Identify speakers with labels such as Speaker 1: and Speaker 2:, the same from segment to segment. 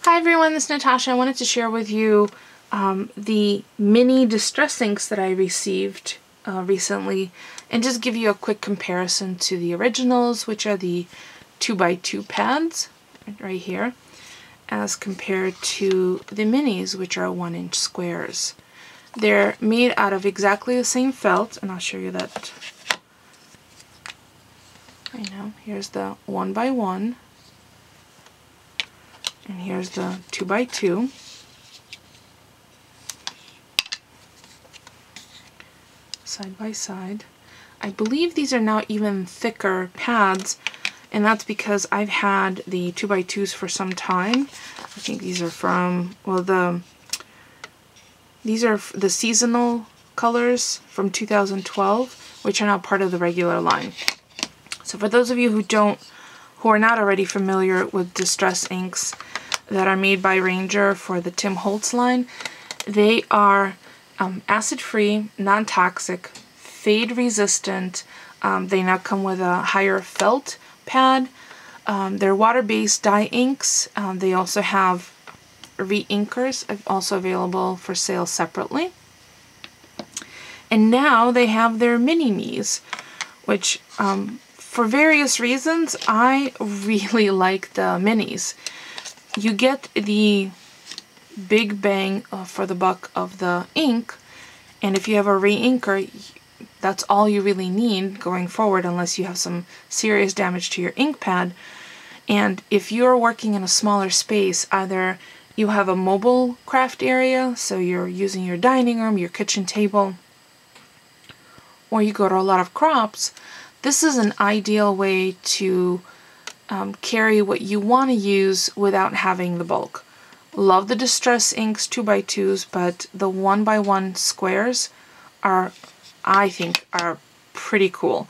Speaker 1: Hi everyone, this is Natasha. I wanted to share with you the mini distress inks that I received recently and just give you a quick comparison to the originals, which are the 2x2 pads right here, as compared to the minis, which are 1-inch squares. They're made out of exactly the same felt, and I'll show you that right now. Here's the 1x1. And here's the 2x2. Side by side. I believe these are now even thicker pads, and that's because I've had the 2x2s for some time. I think these are from, well, these are the seasonal colors from 2012, which are now part of the regular line. So for those of you who are not already familiar with distress inks that are made by Ranger for the Tim Holtz line, they are acid-free, non-toxic, fade-resistant. They now come with a higher felt pad. They're water-based dye inks. They also have re-inkers also available for sale separately. And now they have their mini-me's, which for various reasons, I really like the minis. You get the big bang for the buck of the ink, and if you have a re-inker, that's all you really need going forward unless you have some serious damage to your ink pad. And if you're working in a smaller space, either you have a mobile craft area, so you're using your dining room, your kitchen table, or you go to a lot of crops, this is an ideal way to carry what you want to use without having the bulk. Love the distress inks 2x2s, but the 1x1 squares are, I think, are pretty cool.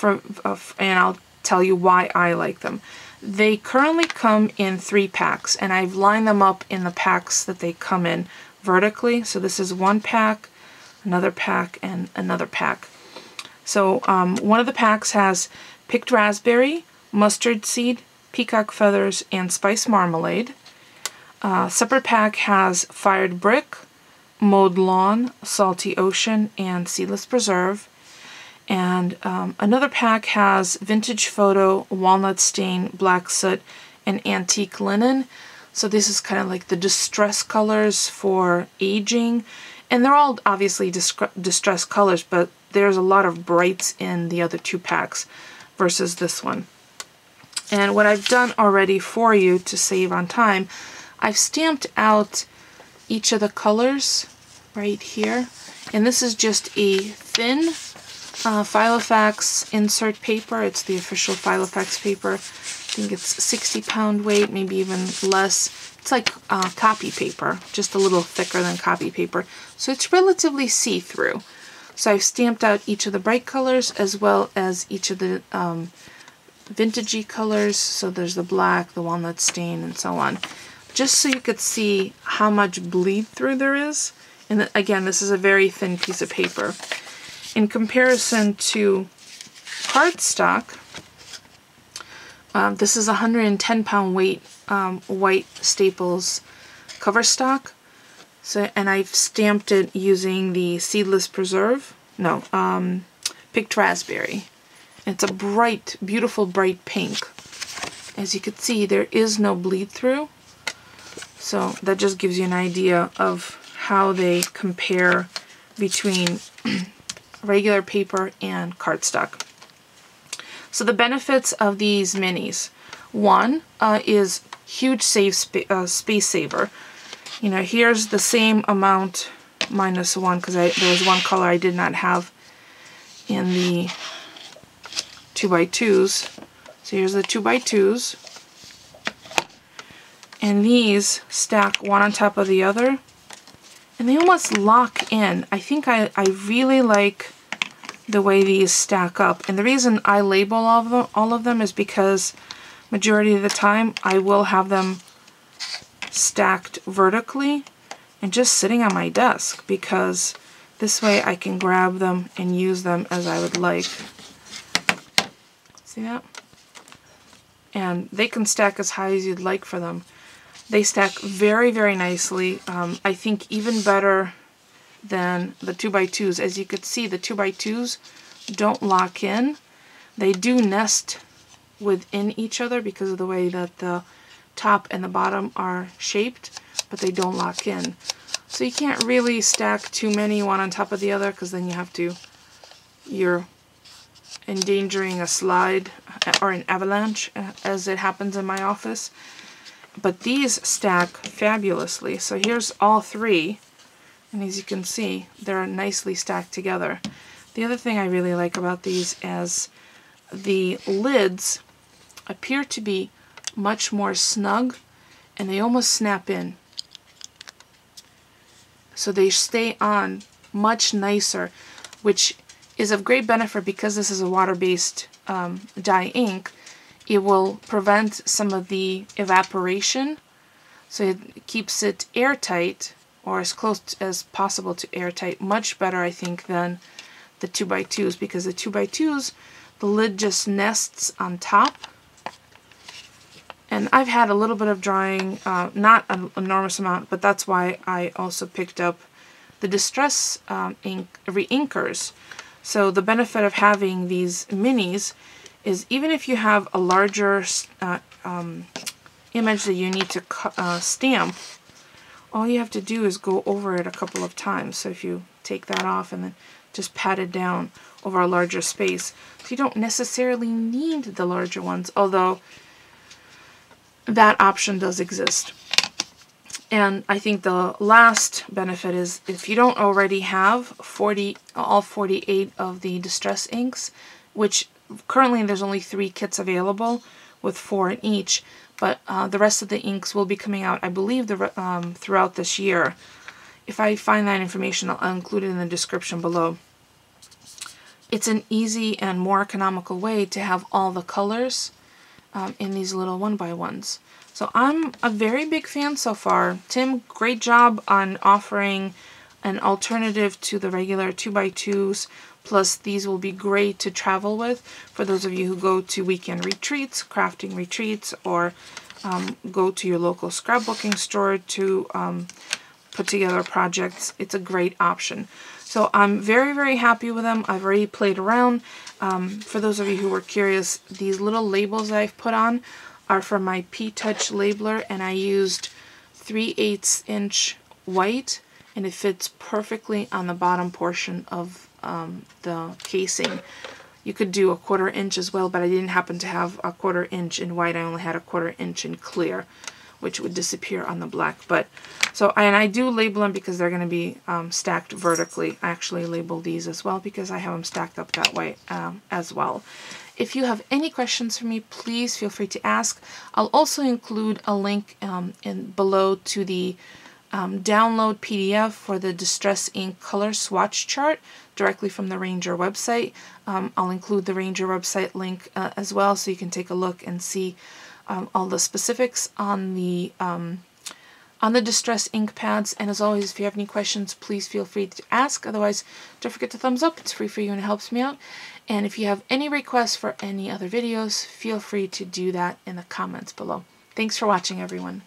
Speaker 1: And I'll tell you why I like them. They currently come in 3 packs, and I've lined them up in the packs that they come in vertically. So this is one pack, another pack, and another pack. So one of the packs has picked raspberry, mustard seed, peacock feathers, and spice marmalade. Separate pack has fired brick, mowed lawn, salty ocean, and seedless preserve. And another pack has vintage photo, walnut stain, black soot, and antique linen. So this is kind of like the distress colors for aging. And they're all obviously distress colors, but there's a lot of brights in the other 2 packs versus this one. And what I've done already for you to save on time, I've stamped out each of the colors right here. And this is just a thin Filofax insert paper. It's the official Filofax paper. I think it's 60-pound weight, maybe even less. It's like copy paper, just a little thicker than copy paper. So it's relatively see-through. So I've stamped out each of the bright colors as well as each of the vintagey colors. So there's the black, the walnut stain, and so on. Just so you could see how much bleed through there is. And again, this is a very thin piece of paper. In comparison to cardstock, this is 110-pound weight white Staples cover stock. So, and I've stamped it using the seedless preserve. No, picked raspberry. It's a bright, beautiful bright pink. As you can see, there is no bleed through. So that just gives you an idea of how they compare between regular paper and cardstock. So the benefits of these minis. One is huge space saver. You know, here's the same amount minus 1 because there was one color I did not have in the 2x2s. So here's the 2x2s. And these stack one on top of the other. And they almost lock in. I think I really like the way these stack up. And the reason I label all of them is because majority of the time I will have them stacked vertically and just sitting on my desk, because this way I can grab them and use them as I would like. See that? And they can stack as high as you'd like for them. They stack very, very nicely. I think even better than the 2x2s. As you could see, the 2x2s don't lock in. They do nest within each other because of the way that the top and the bottom are shaped, but they don't lock in. So you can't really stack too many one on top of the other, because then you're endangering a slide or an avalanche, as it happens in my office. But these stack fabulously. So here's all three, and as you can see, they're nicely stacked together. The other thing I really like about these is the lids appear to be much more snug, and they almost snap in. So they stay on much nicer, which is of great benefit because this is a water-based dye ink. It will prevent some of the evaporation, so it keeps it airtight, or as close as possible to airtight. Much better, I think, than the 2x2s, because the 2x2s, the lid just nests on top. And I've had a little bit of drying, not an enormous amount, but that's why I also picked up the Distress ink reinkers. So the benefit of having these minis is even if you have a larger image that you need to stamp, all you have to do is go over it a couple of times. So if you take that off and then just pat it down over a larger space. So you don't necessarily need the larger ones, although that option does exist. And I think the last benefit is if you don't already have all 48 of the Distress inks, which currently there's only 3 kits available with 4 in each, but the rest of the inks will be coming out, I believe, throughout this year. If I find that information, I'll include it in the description below. It's an easy and more economical way to have all the colors in these little 1x1s. So I'm a very big fan so far. Tim, great job on offering an alternative to the regular 2x2s. Plus, these will be great to travel with for those of you who go to weekend retreats, crafting retreats, or go to your local scrapbooking store to put together projects. It's a great option. So I'm very, very happy with them. I've already played around. For those of you who were curious, these little labels that I've put on are from my P-Touch labeler, and I used 3/8 inch white, and it fits perfectly on the bottom portion of the casing. You could do a 1/4 inch as well, but I didn't happen to have a 1/4 inch in white. I only had a 1/4 inch in clear, which would disappear on the black. But so, and I do label them because they're going to be stacked vertically. I actually label these as well because I have them stacked up that way as well. If you have any questions for me, please feel free to ask. I'll also include a link below to the download PDF for the Distress ink color swatch chart directly from the Ranger website. I'll include the Ranger website link as well, so you can take a look and see all the specifics on the Distress ink pads. And as always, if you have any questions, please feel free to ask. Otherwise, don't forget to thumbs up. It's free for you and it helps me out. And if you have any requests for any other videos, feel free to do that in the comments below. Thanks for watching, everyone.